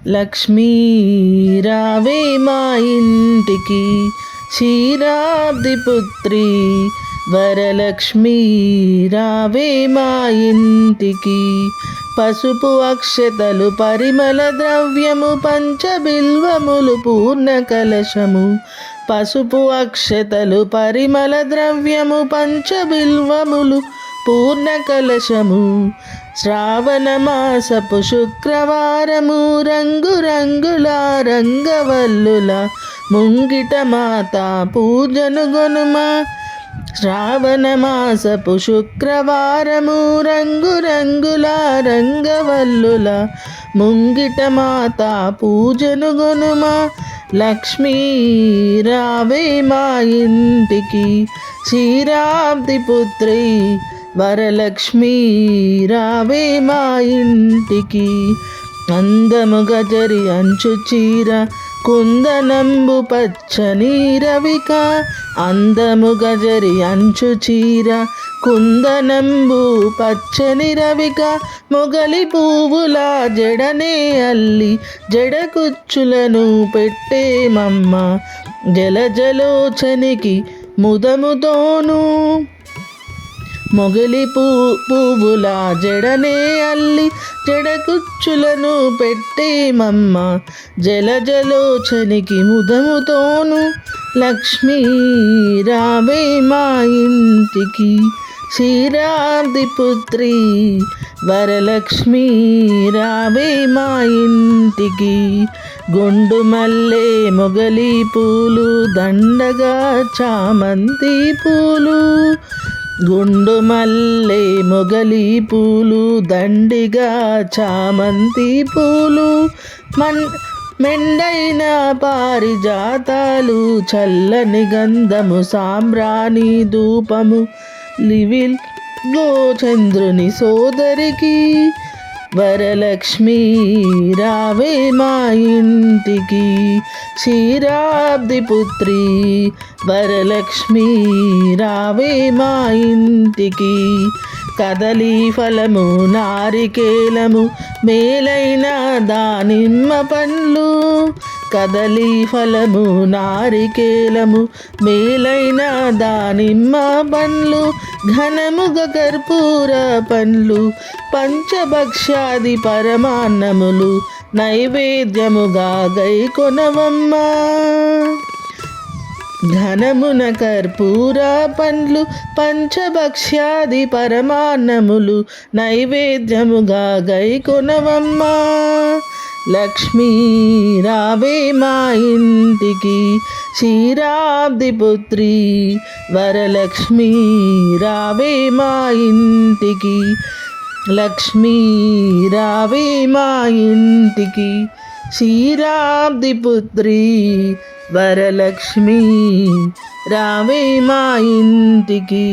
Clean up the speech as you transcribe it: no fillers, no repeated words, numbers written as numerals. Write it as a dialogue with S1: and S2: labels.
S1: లక్ష్మీ రావే మా ఇంటికి, క్షీరాబ్ది పుత్రి వరలక్ష్మీ రావే మా ఇంటికి. పసుపు అక్షతలు పరిమళ ద్రవ్యము పంచబిల్వములు పూర్ణ కలశము. పసుపు అక్షతలు పరిమళ ద్రవ్యము పంచబిల్వములు పూర్ణ కలశము. శ్రావణ మాసపు శుక్రవారము రంగురంగుల రంగవల్లుల ముంగిట మాతా పూజను గొనుమా. శ్రావణ మాసపు శుక్రవారము రంగురంగుల రంగవల్లుల ముంగిట మాతా పూజను గొనుమా. లక్ష్మీ రావే మా ఇంటికి, క్షీరాబ్ది పుత్రి వరలక్ష్మీ రావే మా ఇంటికి. అందము గజరి అంచు చీర కుందనంబు పచ్చని రవిక. అందము గజరి అంచు చీర కుందనంబు పచ్చని రవిక. మొగలి పువ్వుల జడనే అల్లి జడకుచ్చులను పెట్టేమమ్మ. జలజలోచనికి ముదముతోను మొగలి పువ్వుల జడనే అల్లి జడకుచ్చులను పెట్టేమమ్మ. జలజలోచనికి ముదముతోను లక్ష్మీ రావే మా ఇంటికి, క్షీరాబ్ది పుత్రి వరలక్ష్మీ రావే మా ఇంటికి. గుండు మల్లె మొగలి పూలు దండగా చామంతి పూలు. గుండు మల్లె మొగలి పూలు దండిగా చామంతి పూలు. మెండైన పారిజాతాలు చల్లని గంధము సాంబ్రాణి ధూపము లివిల్ గో చంద్రుని సోదరికి. వరలక్ష్మీ రావే మా ఇంటికి, క్షీరాబ్ది పుత్రి వరలక్ష్మీ రావే మా ఇంటికి. కదలీ ఫలము నారికేలము మేలైన దానిమ్మ పండ్లు. కదలీ ఫలము నారికేలము మేలైన దానిమ్మ పండ్లు. ఘనముగ కర్పూర పండ్లు పంచభక్ష్యాది పరమాన్నములు నైవేద్యముగా గైకొనవమ్మ. ఘనమున కర్పూర పండ్లు పంచభక్ష్యాది పరమాన్నములు నైవేద్యముగా గైకొనవమ్మ. లక్ష్మీ రావే మా ఇంటికి, క్షీరాబ్ది పుత్రి వరలక్ష్మీ రావే మా ఇంటికి. లక్ష్మీ రావే మా ఇంటికి, క్షీరాబ్ది పుత్రి వరలక్ష్మీ రావే మా ఇంటికి.